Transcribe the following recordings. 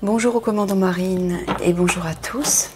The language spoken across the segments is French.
Bonjour au commandant Marine et bonjour à tous.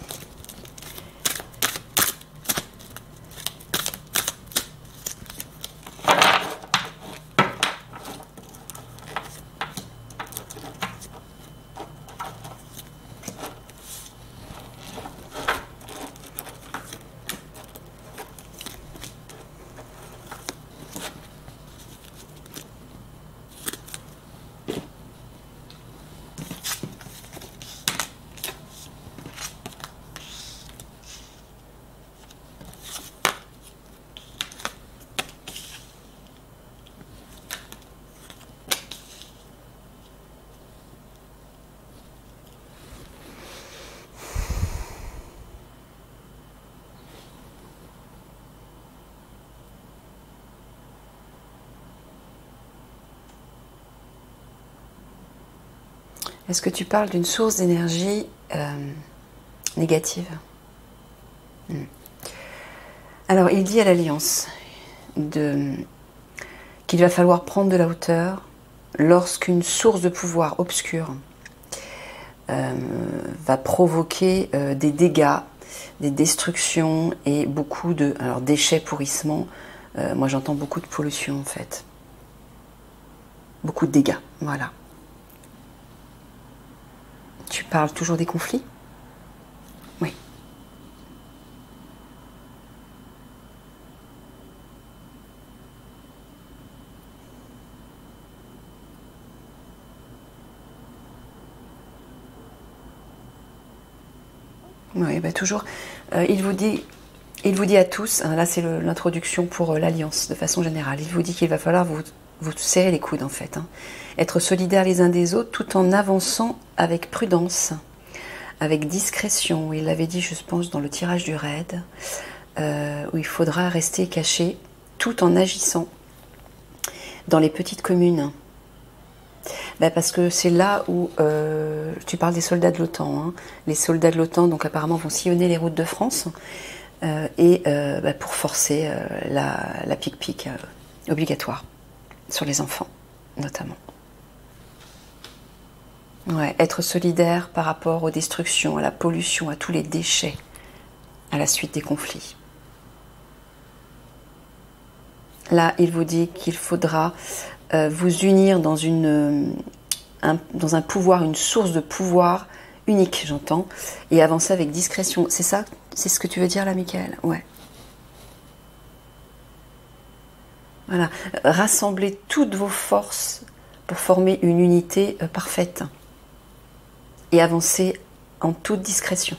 Est-ce que tu parles d'une source d'énergie négative? Alors, il dit à l'Alliance qu'il va falloir prendre de la hauteur lorsqu'une source de pouvoir obscure va provoquer des dégâts, des destructions et beaucoup de déchets, pourrissements. Moi, j'entends beaucoup de pollution, en fait. Beaucoup de dégâts, voilà. Tu parles toujours des conflits? Oui. Oui, bah toujours. Il vous dit à tous, hein, là c'est l'introduction pour l'Alliance de façon générale, il vous dit qu'il va falloir vous serrer les coudes en fait. Hein. Être solidaires les uns des autres tout en avançant avec prudence, avec discrétion. Il l'avait dit, je pense, dans le tirage du raid, où il faudra rester caché tout en agissant dans les petites communes. Ben parce que c'est là où tu parles des soldats de l'OTAN. Hein. Les soldats de l'OTAN, donc apparemment, vont sillonner les routes de France pour forcer la pique-pique obligatoire sur les enfants, notamment. Ouais, être solidaire par rapport aux destructions, à la pollution, à tous les déchets, à la suite des conflits. Là, il vous dit qu'il faudra vous unir dans un pouvoir, une source de pouvoir unique, j'entends, et avancer avec discrétion. C'est ça? C'est ce que tu veux dire là, Michael? Ouais. Voilà. Rassembler toutes vos forces pour former une unité parfaite et avancer en toute discrétion.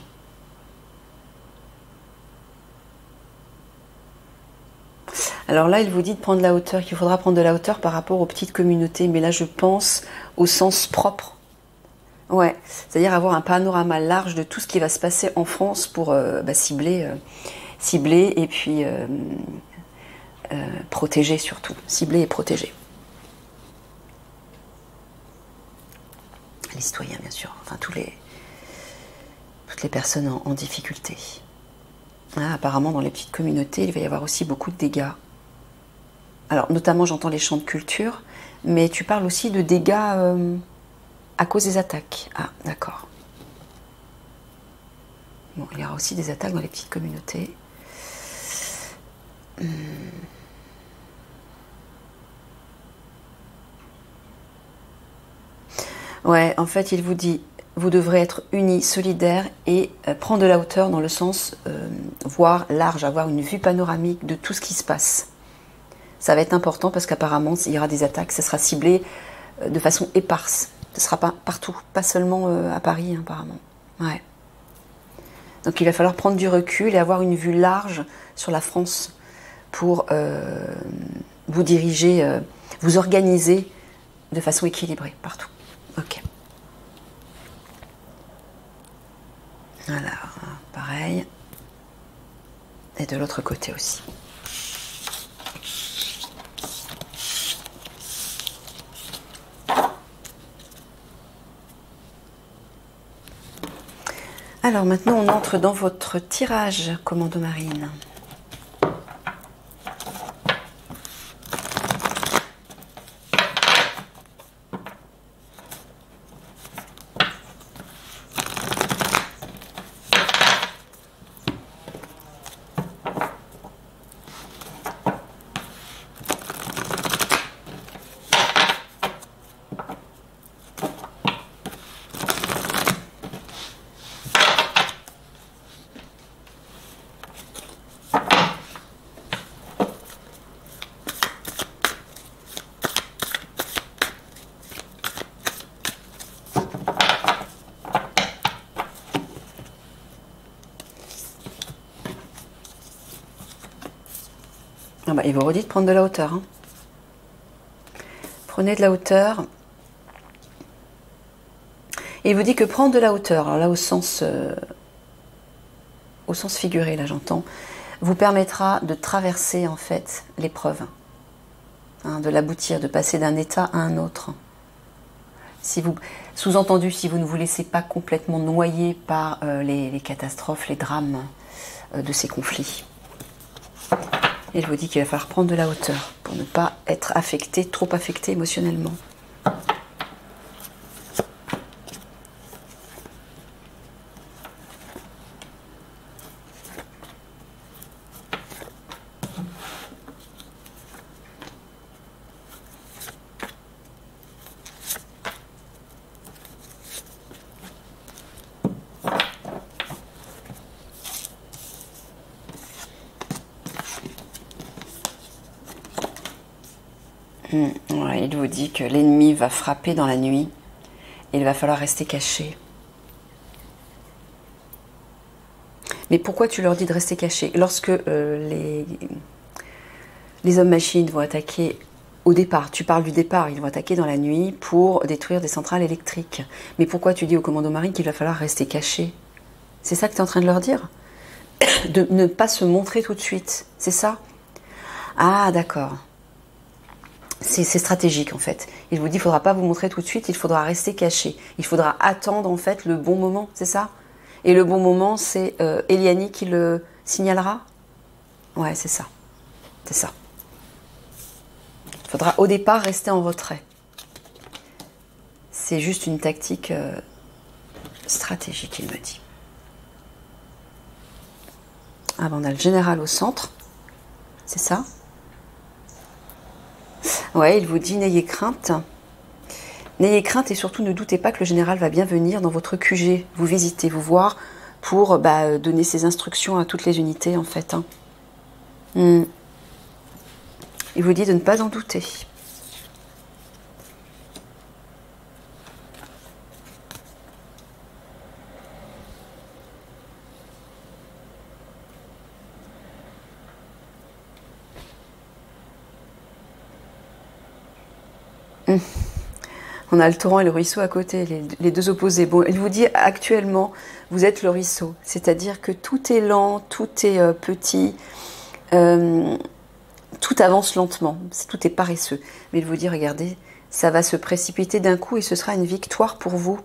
Alors là, il vous dit de prendre la hauteur, qu'il faudra prendre de la hauteur par rapport aux petites communautés, mais là, je pense au sens propre. Ouais, c'est-à-dire avoir un panorama large de tout ce qui va se passer en France pour cibler et puis protéger surtout. Cibler et protéger. Les citoyens, bien sûr, enfin toutes les personnes en difficulté. Ah, apparemment, dans les petites communautés, il va y avoir aussi beaucoup de dégâts. Alors, notamment, j'entends les champs de culture, mais tu parles aussi de dégâts à cause des attaques. Ah, d'accord. Bon, il y aura aussi des attaques dans les petites communautés. Ouais, en fait, il vous dit, vous devrez être unis, solidaires et prendre de la hauteur dans le sens voir large, avoir une vue panoramique de tout ce qui se passe. Ça va être important parce qu'apparemment, il y aura des attaques, ça sera ciblé de façon éparse. Ce ne sera pas partout, pas seulement à Paris, hein, apparemment. Ouais. Donc il va falloir prendre du recul et avoir une vue large sur la France pour vous diriger, vous organiser de façon équilibrée partout. Ok. Voilà, pareil. Et de l'autre côté aussi. Alors maintenant, on entre dans votre tirage, commando Marine. Ah bah, il vous redit de prendre de la hauteur. Hein. Prenez de la hauteur. Et il vous dit que prendre de la hauteur, alors là au sens figuré, là j'entends, vous permettra de traverser en fait l'épreuve, hein, de l'aboutir, de passer d'un état à un autre. Si vous, sous-entendu, si vous ne vous laissez pas complètement noyer par les catastrophes, les drames de ces conflits. Et je vous dis qu'il va falloir prendre de la hauteur pour ne pas être affecté, trop affecté émotionnellement. Ouais, il vous dit que l'ennemi va frapper dans la nuit et il va falloir rester caché. Mais pourquoi tu leur dis de rester caché? Lorsque les hommes machines vont attaquer au départ, tu parles du départ, ils vont attaquer dans la nuit pour détruire des centrales électriques. Mais pourquoi tu dis au commando marine qu'il va falloir rester caché? C'est ça que tu es en train de leur dire? De ne pas se montrer tout de suite, c'est ça? Ah, d'accord. C'est stratégique en fait. Il vous dit qu'il ne faudra pas vous montrer tout de suite, il faudra rester caché. Il faudra attendre en fait le bon moment, c'est ça? Et le bon moment, c'est Eliani qui le signalera? Ouais, c'est ça. C'est ça. Il faudra au départ rester en retrait. C'est juste une tactique stratégique, il me dit. Ah ben on a le général au centre. C'est ça? Ouais, il vous dit n'ayez crainte. N'ayez crainte et surtout ne doutez pas que le général va bien venir dans votre QG, vous visiter, vous voir, pour donner ses instructions à toutes les unités en fait. Hein. Il vous dit de ne pas en douter. On a le torrent et le ruisseau à côté, les deux opposés. Bon, il vous dit actuellement, vous êtes le ruisseau. C'est-à-dire que tout est lent, tout est petit, tout avance lentement, tout est paresseux. Mais il vous dit, regardez, ça va se précipiter d'un coup et ce sera une victoire pour vous.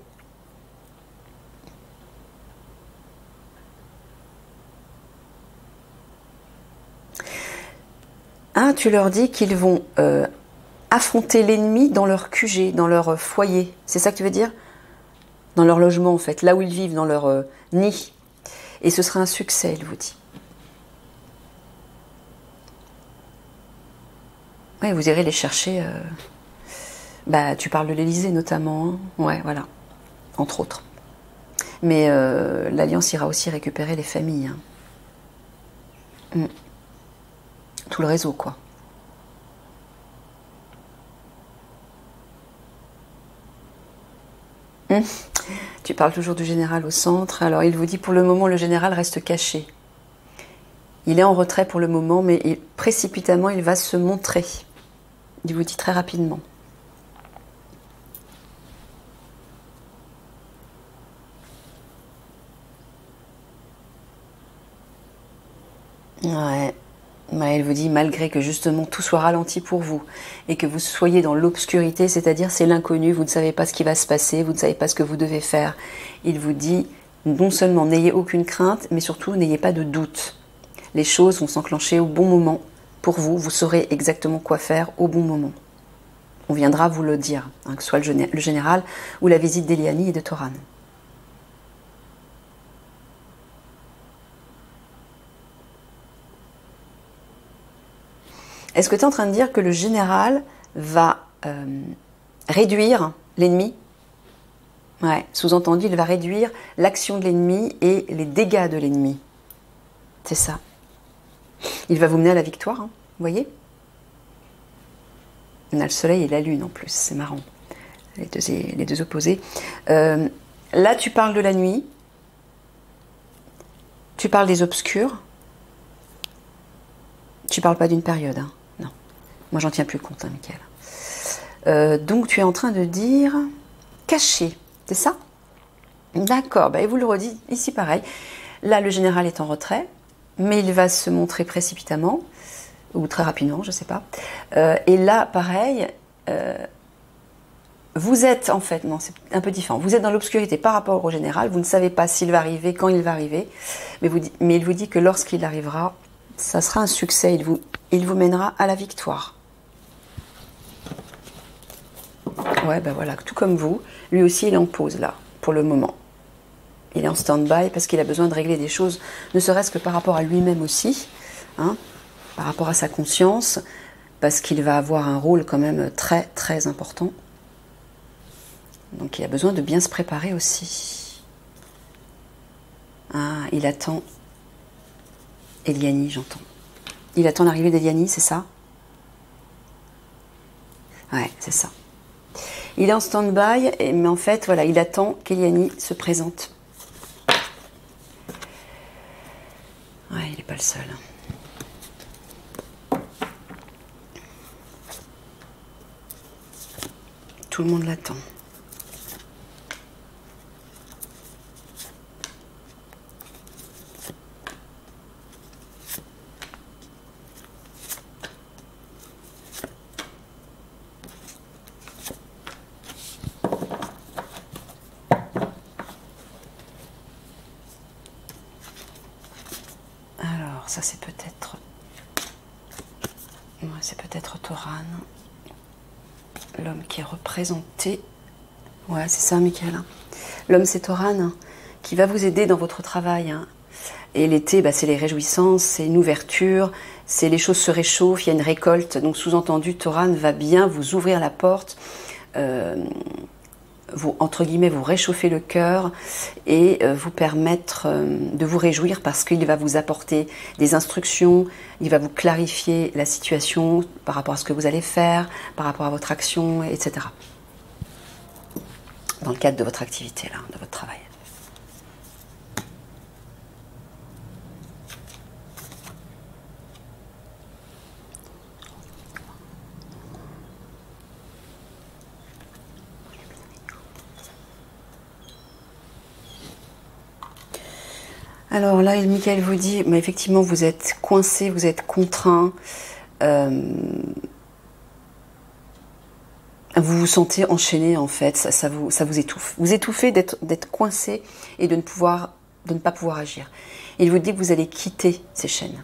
Hein, tu leur dis qu'ils vont affronter l'ennemi dans leur QG, dans leur foyer. C'est ça que tu veux dire? Dans leur logement, en fait, là où ils vivent, dans leur nid. Et ce sera un succès, il vous dit. Ouais, vous irez les chercher. Tu parles de l'Élysée, notamment. Hein. Ouais, voilà. Entre autres. Mais l'Alliance ira aussi récupérer les familles. Hein. Tout le réseau, quoi. Tu parles toujours du général au centre. Alors il vous dit pour le moment le général reste caché. Il est en retrait pour le moment, mais précipitamment il va se montrer. Il vous dit très rapidement. Ouais. Il vous dit, malgré que justement tout soit ralenti pour vous et que vous soyez dans l'obscurité, c'est-à-dire c'est l'inconnu, vous ne savez pas ce qui va se passer, vous ne savez pas ce que vous devez faire. Il vous dit, non seulement n'ayez aucune crainte, mais surtout n'ayez pas de doute. Les choses vont s'enclencher au bon moment pour vous, vous saurez exactement quoi faire au bon moment. On viendra vous le dire, hein, que ce soit le général ou la visite d'Eliani et de Toran. Est-ce que tu es en train de dire que le général va réduire l'ennemi? Ouais, sous-entendu, il va réduire l'action de l'ennemi et les dégâts de l'ennemi. C'est ça. Il va vous mener à la victoire, hein, vous voyez? On a le soleil et la lune en plus, c'est marrant. Les deux opposés. Là, tu parles de la nuit. Tu parles des obscurs. Tu parles pas d'une période, hein? Non. Moi, j'en tiens plus compte, hein, Michael. Donc, tu es en train de dire caché, c'est ça? D'accord, bah, et vous le redites ici pareil. Là, le général est en retrait, mais il va se montrer précipitamment, ou très rapidement, je ne sais pas. Et là, pareil, vous êtes en fait, non, c'est un peu différent. Vous êtes dans l'obscurité par rapport au général, vous ne savez pas s'il va arriver, quand il va arriver, mais il vous dit que lorsqu'il arrivera, ça sera un succès, il vous mènera à la victoire. Ouais, ben voilà, tout comme vous, lui aussi il est en pause là, pour le moment. Il est en stand-by parce qu'il a besoin de régler des choses, ne serait-ce que par rapport à lui-même aussi, hein, par rapport à sa conscience, parce qu'il va avoir un rôle quand même très très important. Donc il a besoin de bien se préparer aussi. Ah, il attend Eliani, j'entends. Il attend l'arrivée d'Eliani, c'est ça? Ouais, c'est ça. Il est en stand-by, mais en fait, voilà, il attend qu'Eliani se présente. Ouais, il n'est pas le seul. Tout le monde l'attend. Alors, ça c'est peut-être... Ouais, c'est peut-être Toran. L'homme qui est représenté. Ouais, c'est ça, Michael. L'homme, c'est Toran, qui va vous aider dans votre travail. Hein. Et l'été, bah, c'est les réjouissances, c'est une ouverture, c'est les choses se réchauffent, il y a une récolte. Donc, sous-entendu, Toran va bien vous ouvrir la porte, vous, entre guillemets, vous réchauffer le cœur et vous permettre de vous réjouir parce qu'il va vous apporter des instructions, il va vous clarifier la situation par rapport à ce que vous allez faire, par rapport à votre action, etc. Dans le cadre de votre activité, là, de votre travail. Alors là, Michael vous dit, mais effectivement, vous êtes coincé, vous êtes contraint, vous vous sentez enchaîné en fait, ça vous étouffe. Vous étouffez d'être coincé et de ne pas pouvoir agir. Il vous dit que vous allez quitter ces chaînes.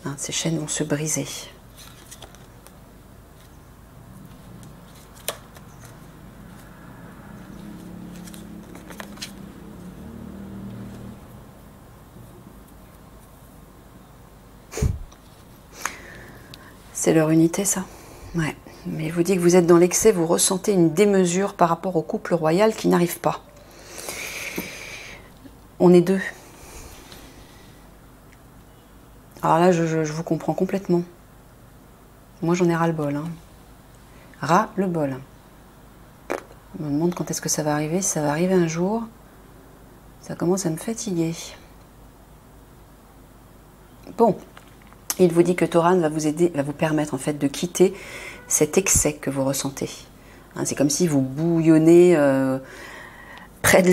Hein, ces chaînes vont se briser. C'est leur unité, ça? Ouais. Mais il vous dit que vous êtes dans l'excès, vous ressentez une démesure par rapport au couple royal qui n'arrive pas. On est deux. Alors là, je vous comprends complètement. Moi, j'en ai ras-le-bol. Hein. Ras-le-bol. Je me demande quand est-ce que ça va arriver. Si ça va arriver un jour, ça commence à me fatiguer. Bon. Il vous dit que Toran va vous aider, va vous permettre en fait de quitter cet excès que vous ressentez. Hein, c'est comme si vous bouillonnez près de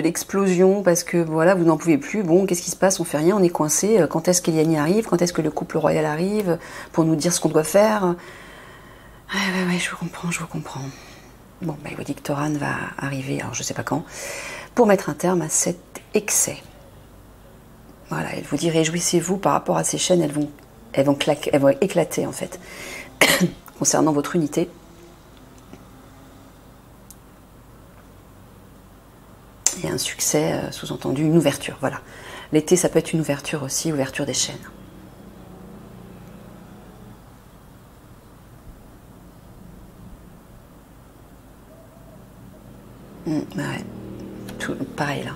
l'explosion parce que voilà, vous n'en pouvez plus. Bon, qu'est-ce qui se passe? On fait rien, on est coincé. Quand est-ce qu'Eliani arrive? Quand est-ce que le couple royal arrive pour nous dire ce qu'on doit faire? Ouais, je vous comprends, je vous comprends. Bon, bah, il vous dit que Toran va arriver, alors je sais pas quand, pour mettre un terme à cet excès. Voilà, elle vous dit réjouissez-vous par rapport à ces chaînes, elles vont éclater en fait, concernant votre unité. Il y a un succès, sous-entendu, une ouverture, voilà. L'été, ça peut être une ouverture aussi, ouverture des chaînes. Ouais, tout, pareil là.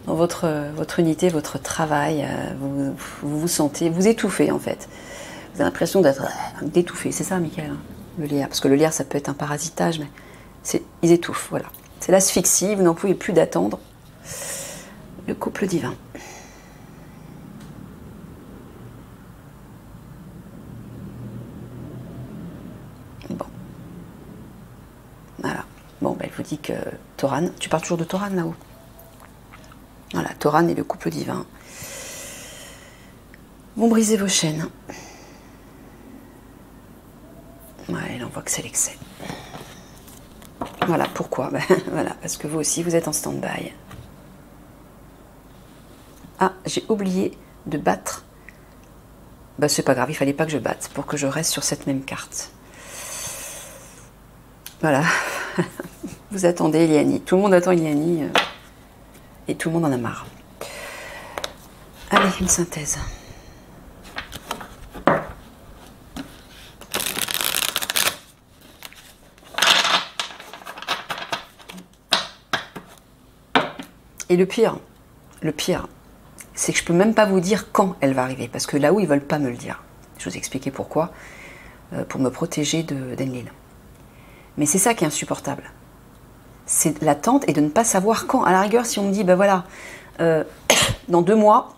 Dans votre unité, votre travail, vous vous sentez, vous étouffez en fait. Vous avez l'impression d'étouffer, c'est ça, Michael, hein, le lierre. Parce que le lierre, ça peut être un parasitage, mais ils étouffent, voilà. C'est l'asphyxie, vous n'en pouvez plus d'attendre. Le couple divin. Toran. Tu parles toujours de Toran là-haut. Voilà, Toran et le couple divin vont briser vos chaînes. Ouais, là on voit que c'est l'excès. Voilà, pourquoi? Ben, voilà, parce que vous aussi, vous êtes en stand-by. Ah, j'ai oublié de battre. Ben, c'est pas grave, il fallait pas que je batte pour que je reste sur cette même carte. Voilà. Vous attendez Eliani. Tout le monde attend Eliani. Et tout le monde en a marre. Allez, une synthèse. Et le pire, c'est que je peux même pas vous dire quand elle va arriver, parce que là où ils veulent pas me le dire. Je vous ai expliqué pourquoi, pour me protéger d'Enlil. Mais c'est ça qui est insupportable. C'est l'attente et de ne pas savoir quand. À la rigueur, si on me dit, ben voilà, dans 2 mois,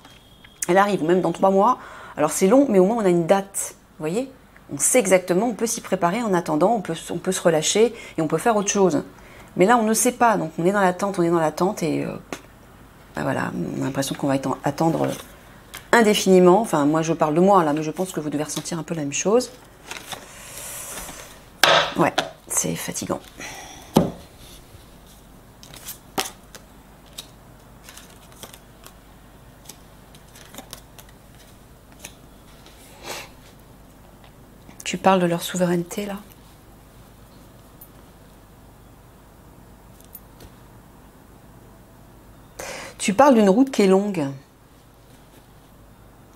elle arrive, ou même dans 3 mois, alors c'est long, mais au moins on a une date, vous voyez? On sait exactement, on peut s'y préparer en attendant, on peut se relâcher et on peut faire autre chose. Mais là, on ne sait pas, donc on est dans l'attente et ben voilà, on a l'impression qu'on va attendre indéfiniment. Enfin, moi je parle de moi là, mais je pense que vous devez ressentir un peu la même chose. Ouais, c'est fatigant. Tu parles de leur souveraineté là? Tu parles d'une route qui est longue.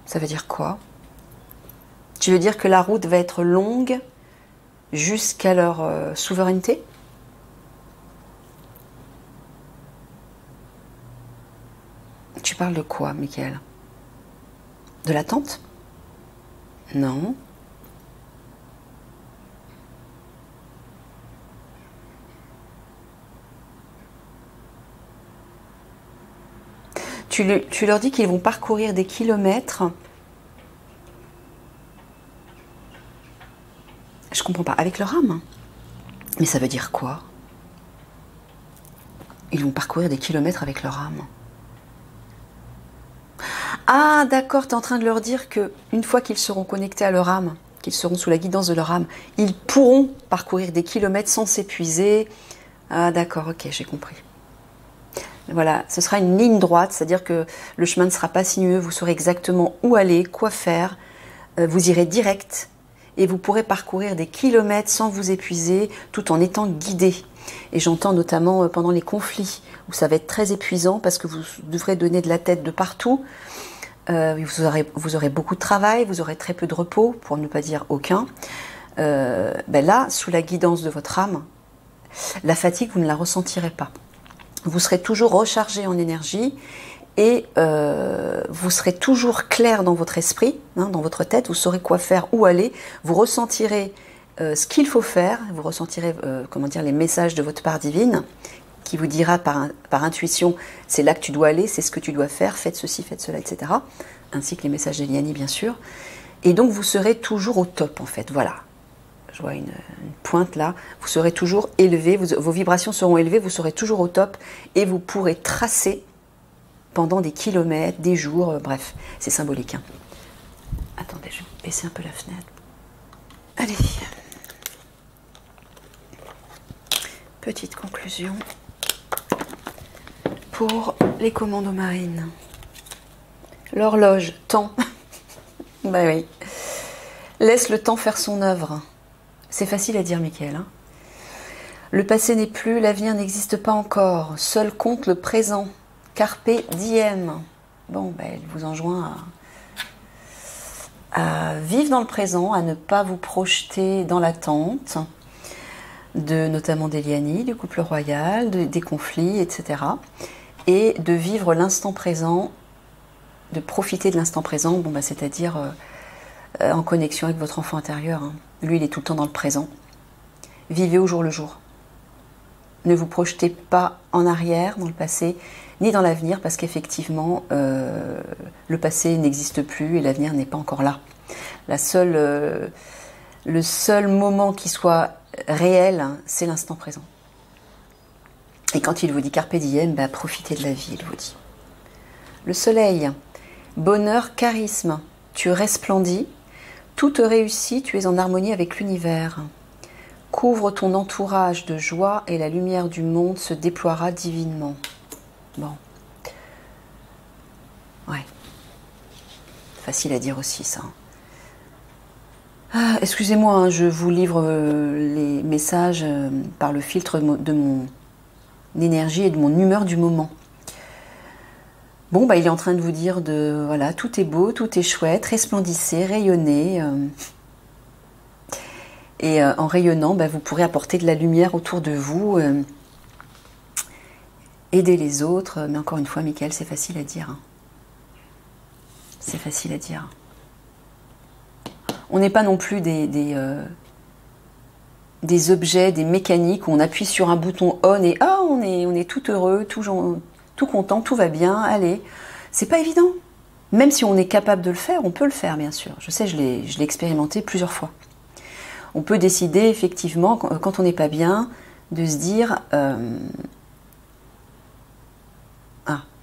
Ça veut dire quoi? Tu veux dire que la route va être longue jusqu'à leur souveraineté? Tu parles de quoi, Michael? De l'attente? Non. Tu leur dis qu'ils vont parcourir des kilomètres. Je comprends pas. Avec leur âme. Mais ça veut dire quoi? Ils vont parcourir des kilomètres avec leur âme. Ah, d'accord, tu es en train de leur dire que une fois qu'ils seront connectés à leur âme, qu'ils seront sous la guidance de leur âme, ils pourront parcourir des kilomètres sans s'épuiser. Ah, d'accord, ok, j'ai compris. Voilà, ce sera une ligne droite, c'est-à-dire que le chemin ne sera pas sinueux, vous saurez exactement où aller, quoi faire, vous irez direct et vous pourrez parcourir des kilomètres sans vous épuiser tout en étant guidé. Et j'entends notamment pendant les conflits où ça va être très épuisant parce que vous devrez donner de la tête de partout, vous aurez beaucoup de travail, vous aurez très peu de repos, pour ne pas dire aucun. Ben là, sous la guidance de votre âme, la fatigue, vous ne la ressentirez pas. Vous serez toujours rechargé en énergie et vous serez toujours clair dans votre esprit, hein, dans votre tête, vous saurez quoi faire, où aller, vous ressentirez ce qu'il faut faire, vous ressentirez comment dire, les messages de votre part divine qui vous dira par intuition, c'est là que tu dois aller, c'est ce que tu dois faire, faites ceci, faites cela, etc. Ainsi que les messages d'Eliani, bien sûr. Et donc vous serez toujours au top en fait, voilà. Je vois une pointe là, vous serez toujours élevé, vos vibrations seront élevées, vous serez toujours au top et vous pourrez tracer pendant des kilomètres, des jours, bref, c'est symbolique. Hein. Attendez, je vais baisser un peu la fenêtre. Allez. Petite conclusion pour les commandos marines. L'horloge, temps. Bah oui. Laisse le temps faire son œuvre. C'est facile à dire, Michael. Hein, le passé n'est plus, l'avenir n'existe pas encore. Seul compte le présent. Carpe diem. Bon, ben, elle vous enjoint à vivre dans le présent, à ne pas vous projeter dans l'attente, notamment d'Eliani, du couple royal, des conflits, etc. Et de vivre l'instant présent, de profiter de l'instant présent, bon, ben, c'est-à-dire en connexion avec votre enfant intérieur. Hein. Lui, il est tout le temps dans le présent. Vivez au jour le jour. Ne vous projetez pas en arrière, dans le passé, ni dans l'avenir, parce qu'effectivement, le passé n'existe plus et l'avenir n'est pas encore là. Le seul moment qui soit réel, hein, c'est l'instant présent. Et quand il vous dit carpe diem, bah, profitez de la vie, il vous dit. Le soleil, bonheur, charisme, tu resplendis, tout te réussit, tu es en harmonie avec l'univers. Couvre ton entourage de joie et la lumière du monde se déploiera divinement. Bon. Ouais. Facile à dire aussi, ça. Ah, excusez-moi, hein, je vous livre les messages par le filtre de mon énergie et de mon humeur du moment. Bon, bah, il est en train de vous dire de voilà, tout est beau, tout est chouette, resplendissez, rayonnez. Et en rayonnant, bah, vous pourrez apporter de la lumière autour de vous, aider les autres. Mais encore une fois, Michael, c'est facile à dire. Hein. C'est facile à dire. On n'est pas non plus des objets, des mécaniques où on appuie sur un bouton on et ah, on est tout heureux, tout content, tout va bien, allez. C'est pas évident. Même si on est capable de le faire, on peut le faire, bien sûr. Je sais, je l'ai expérimenté plusieurs fois. On peut décider, effectivement, quand on n'est pas bien, de se dire ah,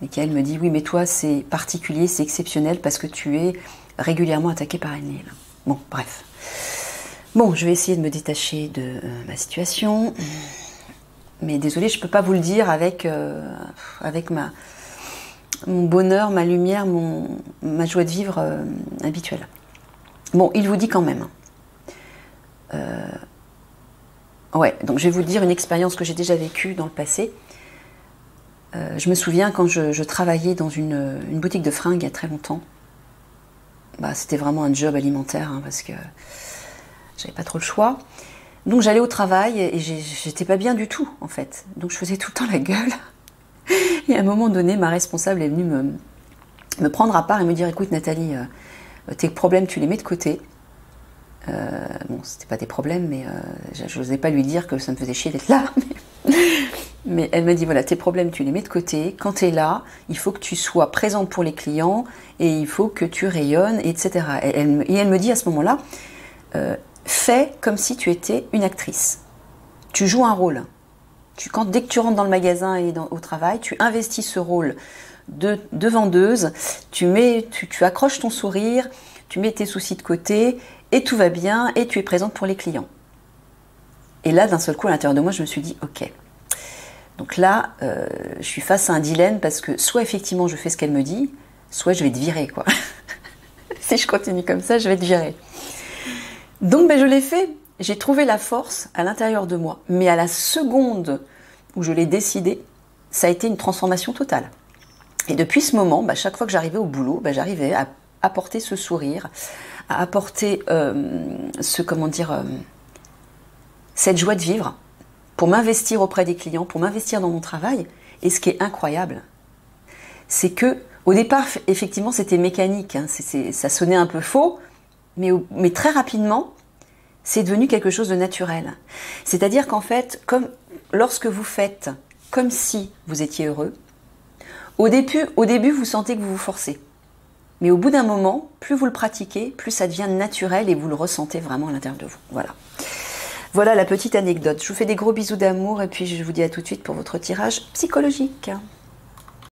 Michael me dit, oui, mais toi, c'est particulier, c'est exceptionnel parce que tu es régulièrement attaqué par Enlil. Bon, bref. Bon, je vais essayer de me détacher de ma situation. Mais désolée, je ne peux pas vous le dire avec mon bonheur, ma lumière, ma joie de vivre habituelle. Bon, il vous dit quand même. Ouais, donc je vais vous dire une expérience que j'ai déjà vécue dans le passé. Je me souviens quand je travaillais dans une boutique de fringues il y a très longtemps. Bah, c'était vraiment un job alimentaire hein, parce que j'avais pas trop le choix. Donc j'allais au travail et j'étais pas bien du tout en fait. Donc je faisais tout le temps la gueule. Et à un moment donné, ma responsable est venue me prendre à part et me dire écoute Nathalie, tes problèmes tu les mets de côté. Bon, c'était pas des problèmes, mais je n'osais pas lui dire que ça me faisait chier d'être là. Mais elle m'a dit, voilà, tes problèmes, tu les mets de côté. Quand tu es là, il faut que tu sois présente pour les clients et il faut que tu rayonnes, etc. Et elle me dit à ce moment-là, fais comme si tu étais une actrice. Tu joues un rôle. Dès que tu rentres dans le magasin et au travail, tu investis ce rôle de vendeuse, tu accroches ton sourire, tu mets tes soucis de côté et tout va bien et tu es présente pour les clients. Et là, d'un seul coup, à l'intérieur de moi, je me suis dit, ok. Donc là, je suis face à un dilemme parce que soit effectivement je fais ce qu'elle me dit, soit je vais te virer, quoi. Si je continue comme ça, je vais te virer. Donc je l'ai fait. J'ai trouvé la force à l'intérieur de moi. Mais à la seconde où je l'ai décidé, ça a été une transformation totale. Et depuis ce moment, chaque fois que j'arrivais au boulot, j'arrivais à apporter ce sourire, à apporter cette joie de vivre, pour m'investir auprès des clients, pour m'investir dans mon travail. Et ce qui est incroyable, c'est que au départ, effectivement, c'était mécanique, hein, ça sonnait un peu faux, mais très rapidement, c'est devenu quelque chose de naturel. C'est-à-dire qu'en fait, comme lorsque vous faites comme si vous étiez heureux, au début, vous sentez que vous vous forcez. Mais au bout d'un moment, plus vous le pratiquez, plus ça devient naturel et vous le ressentez vraiment à l'intérieur de vous. Voilà. Voilà la petite anecdote. Je vous fais des gros bisous d'amour et puis je vous dis à tout de suite pour votre tirage psychologique.